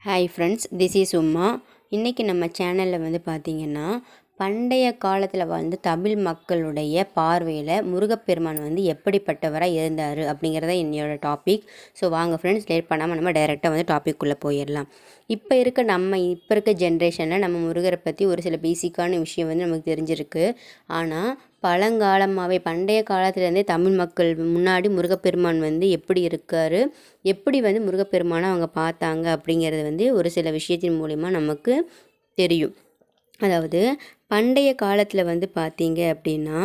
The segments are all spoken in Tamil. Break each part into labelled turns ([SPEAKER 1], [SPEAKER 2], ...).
[SPEAKER 1] Hi friends, this is Uma. இன்றைக்கி நம்ம சேனலில் வந்து பார்த்திங்கன்னா, பண்டைய காலத்தில் வாழ்ந்த தமிழ் மக்களுடைய பார்வையில் முருகப்பெருமான் வந்து எப்படிப்பட்டவராக இருந்தார் அப்படிங்கிறத என்னோடய டாபிக். ஸோ வாங்க ஃப்ரெண்ட்ஸ், லேட் பண்ணாமல் நம்ம டைரெக்டாக வந்து டாபிக்குள்ளே போயிடலாம். இப்போ இருக்க ஜென்ரேஷனில் நம்ம முருகரை பற்றி ஒரு சில பேசிக்கான விஷயம் வந்து நமக்கு தெரிஞ்சிருக்கு. ஆனால் பழங்காலமாகவே பண்டைய காலத்துலேருந்தே தமிழ் மக்கள் முன்னாடி முருகப்பெருமான் வந்து எப்படி இருக்கார், எப்படி வந்து முருகப்பெருமானை அவங்க பார்த்தாங்க அப்படிங்கிறது வந்து ஒரு சில விஷயத்தின் மூலிமா நமக்கு தெரியும். அதாவது பண்டைய காலத்தில் வந்து பார்த்தீங்க அப்படின்னா,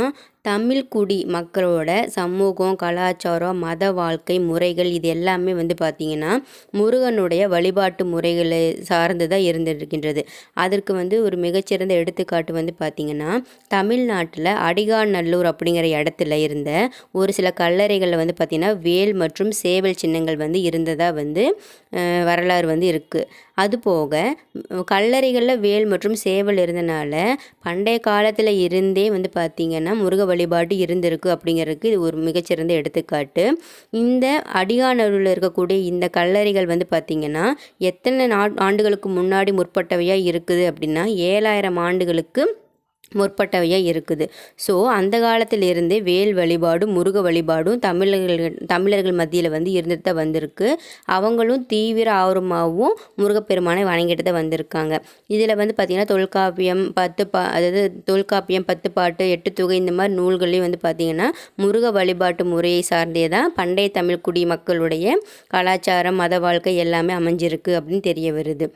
[SPEAKER 1] தமிழ் குடி மக்களோட சமூகம், கலாச்சாரம், மத வாழ்க்கை முறைகள் இது எல்லாமே வந்து பார்த்திங்கன்னா முருகனுடைய வழிபாட்டு முறைகளை சார்ந்து தான் இருந்திருக்கின்றது. அதற்கு வந்து ஒரு மிகச்சிறந்த எடுத்துக்காட்டு வந்து பார்த்திங்கன்னா, தமிழ்நாட்டில் அடிகாநல்லூர் அப்படிங்கிற இடத்துல இருந்த ஒரு சில கல்லறைகளில் வந்து பார்த்திங்கன்னா வேல் மற்றும் சேவல் சின்னங்கள் வந்து இருந்ததாக வந்து வரலாறு வந்து இருக்குது. அதுபோக கல்லறைகளில் வேல் மற்றும் சேவல் இருந்தனால பண்டைய காலத்தில் இருந்தே வந்து பார்த்திங்கன்னா முருக வழிபாடு இருந்திருக்கு அப்படிங்கிறதுக்கு இது ஒரு மிகச்சிறந்த எடுத்துக்காட்டு. இந்த அடிகாநல்லூரில் இருக்கக்கூடிய இந்த கல்லறைகள் வந்து பார்த்திங்கன்னா எத்தனை ஆண்டுகளுக்கு முன்னாடி முற்பட்டவையாக இருக்குது அப்படின்னா 7000 ஆண்டுகளுக்கு முற்பட்டவையாக இருக்குது. ஸோ அந்த காலத்திலிருந்தே வேல் வழிபாடும் முருக வழிபாடும் தமிழர்கள் மத்தியில் வந்து இருந்துட்டு தான் வந்திருக்கு. அவங்களும் தீவிர ஆர்வமாகவும் முருகப்பெருமானை வணங்கிட்டு தான் வந்திருக்காங்க. இதில் வந்து பார்த்திங்கன்னா தொல்காப்பியம் 10 பாட்டு 8 தொகை இந்த மாதிரி நூல்களையும் வந்து பார்த்திங்கன்னா முருக வழிபாட்டு முறையை சார்ந்தே தான் பண்டைய தமிழ் குடி மக்களுடைய கலாச்சாரம், மத வாழ்க்கை எல்லாமே அமைஞ்சிருக்கு அப்படின்னு தெரிய வருது.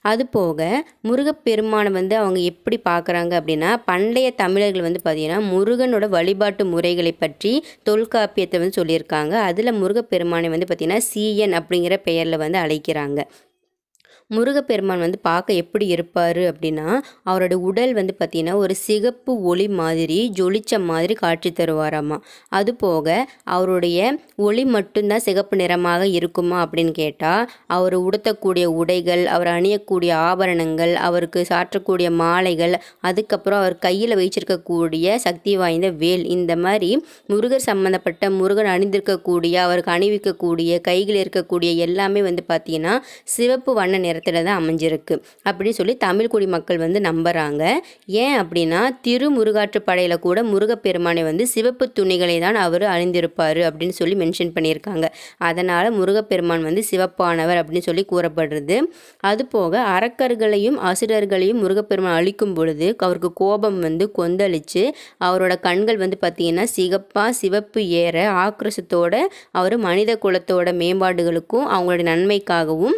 [SPEAKER 1] அதுபோக முருகப்பெருமானை வந்து அவங்க எப்படி பார்க்குறாங்க அப்படின்னா, பண்டைய தமிழர்கள் வந்து பார்த்திங்கன்னா முருகனோட வழிபாட்டு முறைகளை பற்றி தொல்காப்பியத்தை வந்து சொல்லியிருக்காங்க. அதில் முருகப்பெருமானை வந்து பார்த்திங்கன்னா சீயன் அப்படிங்கிற பெயரில் வந்து அழைக்கிறாங்க. முருகப்பெருமான் வந்து பார்க்க எப்படி இருப்பார் அப்படின்னா, அவரோட உடல் வந்து பார்த்திங்கன்னா ஒரு சிகப்பு ஒளி மாதிரி ஜொலிச்ச மாதிரி காட்சி தருவாராமா. அதுபோக அவருடைய ஒளி மட்டும்தான் சிகப்பு நிறமாக இருக்குமா அப்படின்னு கேட்டால், அவர் உடுத்தக்கூடிய உடைகள், அவர் அணியக்கூடிய ஆபரணங்கள், அவருக்கு சாற்றக்கூடிய மாலைகள், அதுக்கப்புறம் அவர் கையில் வைச்சிருக்கக்கூடிய சக்தி வாய்ந்த வேல், இந்த மாதிரி முருகர் சம்மந்தப்பட்ட முருகன் அணிந்திருக்கக்கூடிய அவருக்கு அணிவிக்கக்கூடிய கையில் இருக்கக்கூடிய எல்லாமே வந்து பார்த்திங்கன்னா சிவப்பு வண்ண நிறத்தில் தான் அமைஞ்சிருக்கு அப்படின்னு சொல்லி தமிழ் குடி மக்கள் வந்து நம்புறாங்க. ஏன் அப்படின்னா திருமுருகாற்றுப்படையில் கூட முருகப்பெருமானை வந்து சிவப்பு துணிகளை தான் அவர் அணிந்திருப்பார் அப்படின்னு சொல்லி மென்ஷன் பண்ணியிருக்காங்க. அதனால் முருகப்பெருமான் வந்து சிவப்பானவர் அப்படின்னு சொல்லி கூறப்படுறது. அதுபோக அரக்கர்களையும் அசுரர்களையும் முருகப்பெருமான் அழிக்கும் பொழுது அவருக்கு கோபம் வந்து கொந்தளித்து அவரோட கண்கள் வந்து பார்த்திங்கன்னா சிவப்பு ஏற ஆக்ரோஷத்தோட அவர் மனித குலத்தோட மேம்பாடுகளுக்கும் அவங்களோட நன்மைக்காகவும்